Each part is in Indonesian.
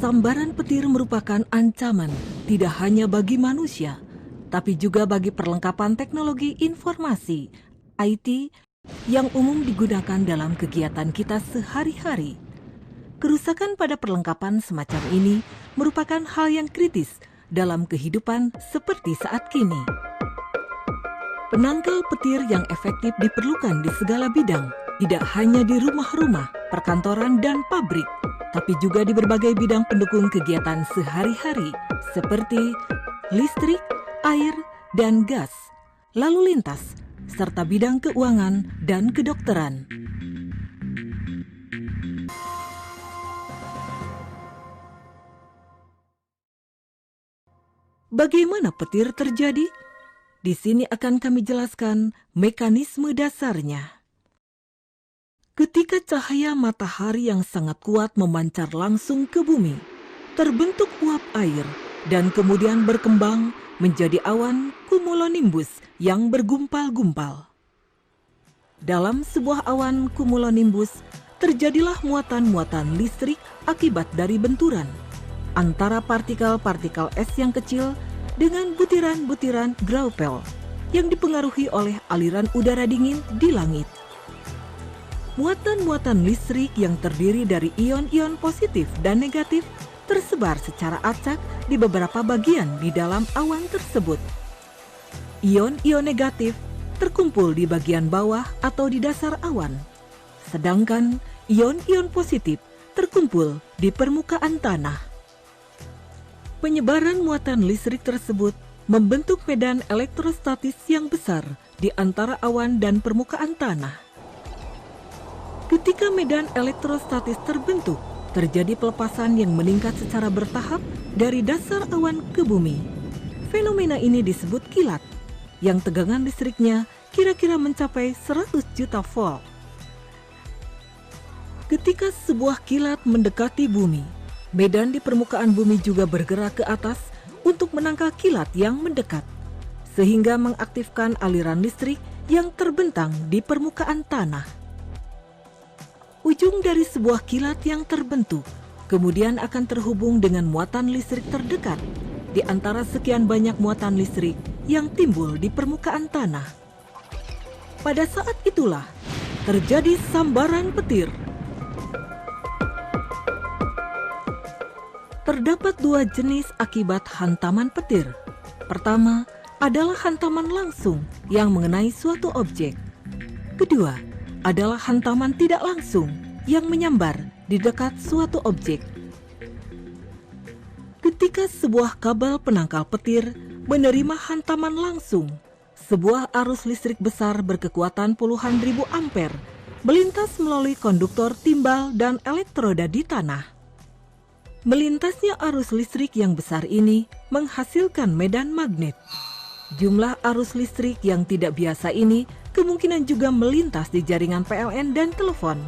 Sambaran petir merupakan ancaman tidak hanya bagi manusia, tapi juga bagi perlengkapan teknologi informasi (IT) yang umum digunakan dalam kegiatan kita sehari-hari. Kerusakan pada perlengkapan semacam ini merupakan hal yang kritis dalam kehidupan seperti saat kini. Penangkal petir yang efektif diperlukan di segala bidang, tidak hanya di rumah-rumah, perkantoran, dan pabrik, tapi juga di berbagai bidang pendukung kegiatan sehari-hari seperti listrik, air, dan gas, lalu lintas, serta bidang keuangan dan kedokteran. Bagaimana petir terjadi? Di sini akan kami jelaskan mekanisme dasarnya. Ketika cahaya matahari yang sangat kuat memancar langsung ke bumi, terbentuk uap air dan kemudian berkembang menjadi awan cumulonimbus yang bergumpal-gumpal. Dalam sebuah awan cumulonimbus, terjadilah muatan-muatan listrik akibat dari benturan antara partikel-partikel es yang kecil dengan butiran-butiran graupel yang dipengaruhi oleh aliran udara dingin di langit. Muatan-muatan listrik yang terdiri dari ion-ion positif dan negatif tersebar secara acak di beberapa bagian di dalam awan tersebut. Ion-ion negatif terkumpul di bagian bawah atau di dasar awan, sedangkan ion-ion positif terkumpul di permukaan tanah. Penyebaran muatan listrik tersebut membentuk medan elektrostatis yang besar di antara awan dan permukaan tanah. Ketika medan elektrostatis terbentuk, terjadi pelepasan yang meningkat secara bertahap dari dasar awan ke bumi. Fenomena ini disebut kilat, yang tegangan listriknya kira-kira mencapai 100 juta volt. Ketika sebuah kilat mendekati bumi, medan di permukaan bumi juga bergerak ke atas untuk menangkal kilat yang mendekat, sehingga mengaktifkan aliran listrik yang terbentang di permukaan tanah. Ujung dari sebuah kilat yang terbentuk kemudian akan terhubung dengan muatan listrik terdekat di antara sekian banyak muatan listrik yang timbul di permukaan tanah. Pada saat itulah terjadi sambaran petir. Terdapat dua jenis akibat hantaman petir. Pertama adalah hantaman langsung yang mengenai suatu objek. Kedua adalah hantaman tidak langsung yang menyambar di dekat suatu objek. Ketika sebuah kabel penangkal petir menerima hantaman langsung, sebuah arus listrik besar berkekuatan puluhan ribu ampere melintas melalui konduktor timbal dan elektroda di tanah. Melintasnya arus listrik yang besar ini menghasilkan medan magnet. Jumlah arus listrik yang tidak biasa ini kemungkinan juga melintas di jaringan PLN dan telepon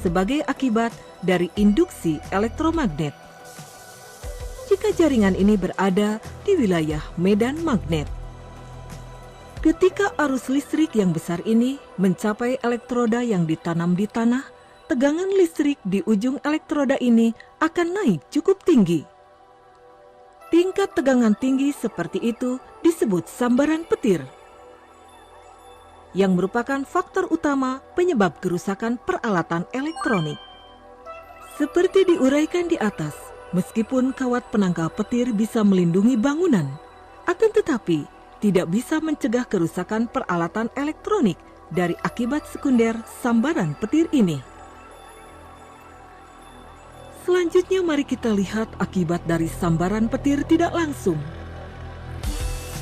sebagai akibat dari induksi elektromagnet. Jika jaringan ini berada di wilayah medan magnet. Ketika arus listrik yang besar ini mencapai elektroda yang ditanam di tanah, tegangan listrik di ujung elektroda ini akan naik cukup tinggi. Tingkat tegangan tinggi seperti itu disebut sambaran petir, yang merupakan faktor utama penyebab kerusakan peralatan elektronik. Seperti diuraikan di atas, meskipun kawat penangkal petir bisa melindungi bangunan, akan tetapi tidak bisa mencegah kerusakan peralatan elektronik dari akibat sekunder sambaran petir ini. Selanjutnya mari kita lihat akibat dari sambaran petir tidak langsung.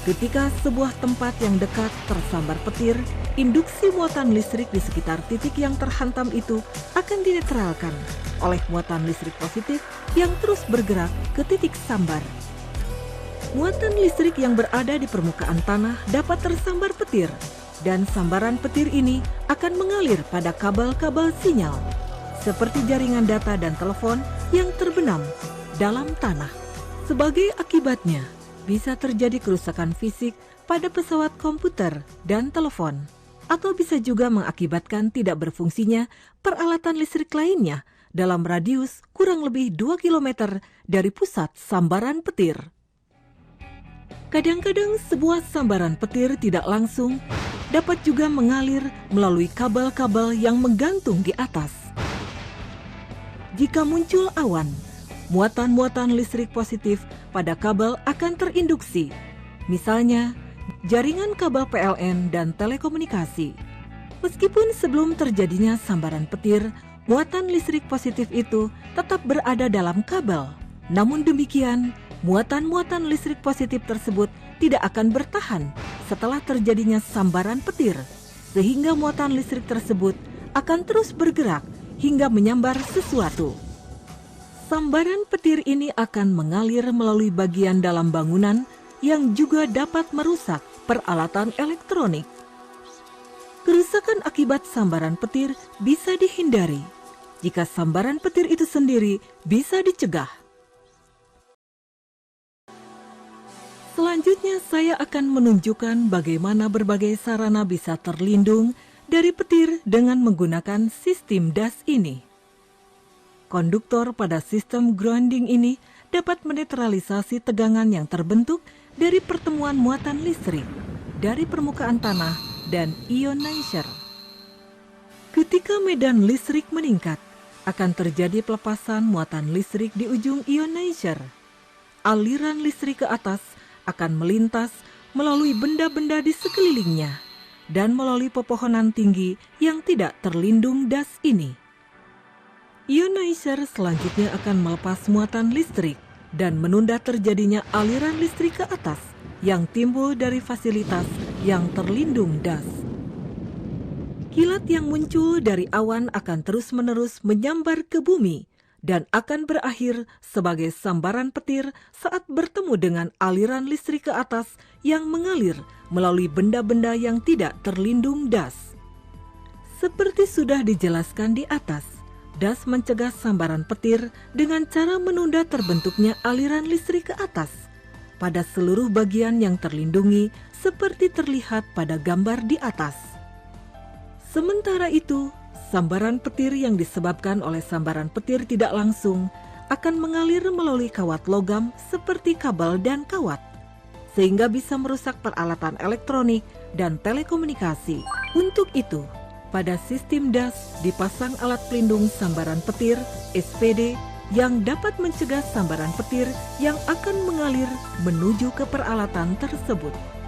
Ketika sebuah tempat yang dekat tersambar petir, induksi muatan listrik di sekitar titik yang terhantam itu akan dinetralkan oleh muatan listrik positif yang terus bergerak ke titik sambar. Muatan listrik yang berada di permukaan tanah dapat tersambar petir, dan sambaran petir ini akan mengalir pada kabel-kabel sinyal, seperti jaringan data dan telepon yang terbenam dalam tanah. Sebagai akibatnya, bisa terjadi kerusakan fisik pada pesawat komputer dan telepon, atau bisa juga mengakibatkan tidak berfungsinya peralatan listrik lainnya dalam radius kurang lebih 2 km dari pusat sambaran petir. Kadang-kadang sebuah sambaran petir tidak langsung dapat juga mengalir melalui kabel-kabel yang menggantung di atas. Jika muncul awan, muatan-muatan listrik positif pada kabel akan terinduksi, misalnya jaringan kabel PLN dan telekomunikasi. Meskipun sebelum terjadinya sambaran petir, muatan listrik positif itu tetap berada dalam kabel. Namun demikian, muatan-muatan listrik positif tersebut tidak akan bertahan setelah terjadinya sambaran petir, sehingga muatan listrik tersebut akan terus bergerak hingga menyambar sesuatu. Sambaran petir ini akan mengalir melalui bagian dalam bangunan yang juga dapat merusak peralatan elektronik. Kerusakan akibat sambaran petir bisa dihindari jika sambaran petir itu sendiri bisa dicegah. Selanjutnya saya akan menunjukkan bagaimana berbagai sarana bisa terlindung dari petir dengan menggunakan sistem DAS ini. Konduktor pada sistem grounding ini dapat menetralisasi tegangan yang terbentuk dari pertemuan muatan listrik dari permukaan tanah dan ionizer. Ketika medan listrik meningkat, akan terjadi pelepasan muatan listrik di ujung ionizer. Aliran listrik ke atas akan melintas melalui benda-benda di sekelilingnya dan melalui pepohonan tinggi yang tidak terlindung DAS ini. Ionizer selanjutnya akan melepas muatan listrik dan menunda terjadinya aliran listrik ke atas yang timbul dari fasilitas yang terlindung DAS. Kilat yang muncul dari awan akan terus-menerus menyambar ke bumi dan akan berakhir sebagai sambaran petir saat bertemu dengan aliran listrik ke atas yang mengalir melalui benda-benda yang tidak terlindung DAS. Seperti sudah dijelaskan di atas, DAS mencegah sambaran petir dengan cara menunda terbentuknya aliran listrik ke atas pada seluruh bagian yang terlindungi seperti terlihat pada gambar di atas. Sementara itu, sambaran petir yang disebabkan oleh sambaran petir tidak langsung akan mengalir melalui kawat logam seperti kabel dan kawat, sehingga bisa merusak peralatan elektronik dan telekomunikasi. Untuk itu, pada sistem DAS dipasang alat pelindung sambaran petir SPD yang dapat mencegah sambaran petir yang akan mengalir menuju ke peralatan tersebut.